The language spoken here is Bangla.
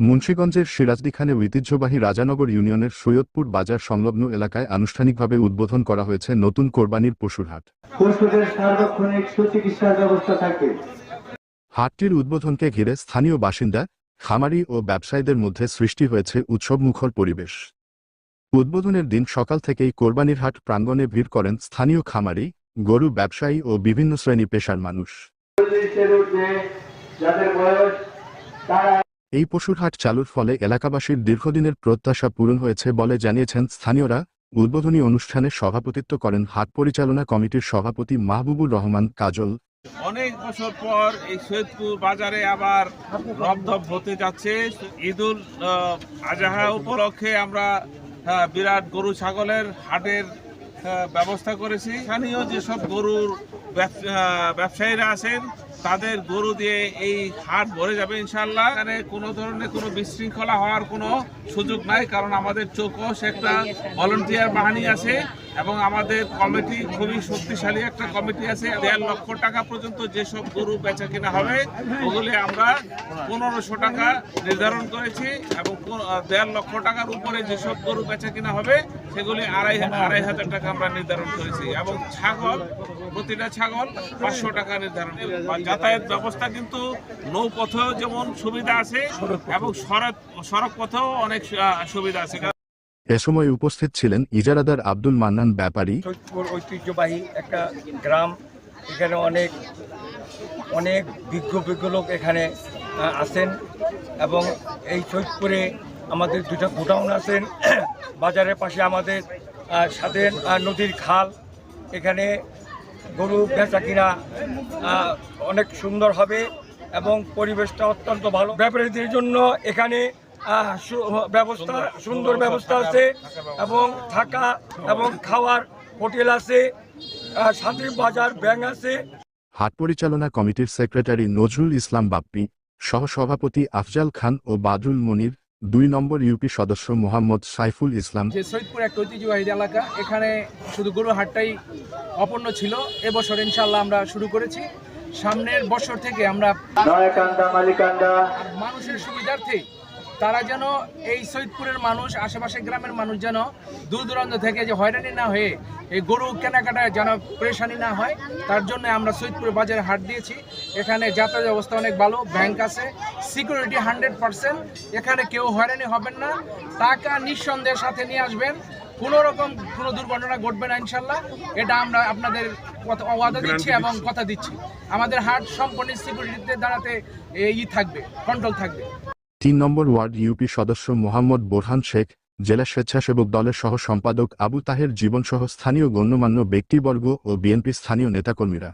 মুন্সিগঞ্জের সিরাজদিখানে ঐতিহ্যবাহী রাজানগর ইউনিয়নের সৈয়দপুর বাজার সংলগ্ন এলাকায় আনুষ্ঠানিকভাবে উদ্বোধন করা হয়েছে নতুন কোরবানির পশুর হাট। পশুদের সার্বক্ষণিক সুচিকিৎসার ব্যবস্থা থাকবে। হাটটির উদ্বোধনকে ঘিরে স্থানীয় বাসিন্দা, খামারি ও ব্যবসায়ীদের মধ্যে সৃষ্টি হয়েছে উৎসবমুখর পরিবেশ। উদ্বোধনের দিন সকাল থেকেই কোরবানির হাট প্রাঙ্গণে ভিড় করেন স্থানীয় খামারি, গরু ব্যবসায়ী ও বিভিন্ন শ্রেণী পেশার মানুষ। এই পশুর হাট চালুর ফলে এলাকাবাসীর দীর্ঘদিনের প্রত্যাশা পূরণ হয়েছে বলে জানিয়েছেন স্থানীয়রা। উদ্বোধনী অনুষ্ঠানে সভাপতিত্ব করেন হাট পরিচালনা কমিটির সভাপতি মাহবুবুর রহমান কাজল। অনেক বছর পর এই সৈয়দপুর বাজারে আবার রমধম হতে যাচ্ছে। ঈদুল আজহা উপলক্ষে আমরা বিরাট গরু ছাগলের হাটের ব্যবস্থা করেছি। স্থানীয় যেসব গরুর ব্যবসায়ীরা আছেন তাদের গরু দিয়ে এই হাট ভরে যাবে ইনশাল্লাহ। এখানে কোনো ধরনের কোনো বিশৃঙ্খলা হওয়ার কোনো সুযোগ নাই, কারণ আমাদের চৌকস একটা ভলান্টিয়ার বাহিনী আছে এবং আমাদের কমিটি খুবই শক্তিশালী একটা কমিটি আছে। 1.5 লক্ষ টাকা পর্যন্ত যেসব গরু বেচা কিনা হবে ওগুলি আমরা 1500 টাকা নির্ধারণ করেছি এবং 1.5 লক্ষ টাকার উপরে যেসব গরু বেচা কিনা হবে সেগুলি 2500 টাকা আমরা নির্ধারণ করেছি এবং ছাগল, প্রতিটা ছাগল 500 টাকা নির্ধারণ। যাতায়াত ব্যবস্থা কিন্তু নৌপথেও যেমন সুবিধা আছে এবং সড়ক পথেও অনেক সুবিধা আছে। এ সময় উপস্থিত ছিলেন ইজারাদার আব্দুল মান্নান ব্যাপারী। সৈয়দপুর ঐতিহ্যবাহী একটা গ্রাম, এখানে অনেক বিজ্ঞ লোক এখানে আছেন এবং এই সৈয়দপুরে আমাদের 2টা গোডাউন আছেন। বাজারের পাশে আমাদের সাথে নদীর খাল, এখানে গরু বেচা কিনা অনেক সুন্দর হবে এবং পরিবেশটা অত্যন্ত ভালো। ব্যাপারীদের জন্য এখানে সুন্দর ব্যবস্থা আছে এবং থাকা এবং খাওয়ার হোটেল আছে, শান্তি বাজার ব্যাংক আছে। হাট পরিচালনা কমিটির সেক্রেটারি নজরুল ইসলাম বাপ্পি, সহসভাপতি আফজাল খান ও বাদরুল মনির, 2 নম্বর ইউপি সদস্য মোহাম্মদ সাইফুল ইসলাম। সৈয়দপুর একটা ঐতিহ্যবাহী এলাকা, এখানে শুধু গরু হাটটাই অপন্ন ছিল। এবছর ইনশাল্লাহ আমরা শুরু করেছি। সামনের বছর থেকে আমরা মানুষের সুবিধার্থে তারা যেন এই সৈয়দপুরের মানুষ, আশেপাশে গ্রামের মানুষ যেন দূর দূরান্ত থেকে যে হয়রানি না হয়ে এই গরু কেনাকাটায় যেন পরেশানি না হয়, তার জন্য আমরা সৈয়দপুর বাজারে হাট দিয়েছি। এখানে যাতায়াত ব্যবস্থা অনেক ভালো, ব্যাংক আছে, সিকিউরিটি 100%। এখানে কেউ হয়রানি হবেন না, টাকা নিঃসন্দেহের সাথে নিয়ে আসবেন, কোনো রকম কোনো দুর্ঘটনা ঘটবে না ইনশাল্লাহ। এটা আমরা আপনাদের ওয়াদা দিচ্ছি এবং কথা দিচ্ছি। আমাদের হাট সম্পূর্ণ সিকিউরিটিতে দাঁড়াতে থাকবে, কন্ট্রোল থাকবে। 3 নম্বর ওয়ার্ড ইউপি সদস্য মোহাম্মদ বোরহান শেখ, জেলা স্বেচ্ছাসেবক দলের সহ সম্পাদক আবু তাহের জীবনসহ স্থানীয় গণ্যমান্য ব্যক্তিবর্গ ও বিএনপি স্থানীয় নেতাকর্মীরা।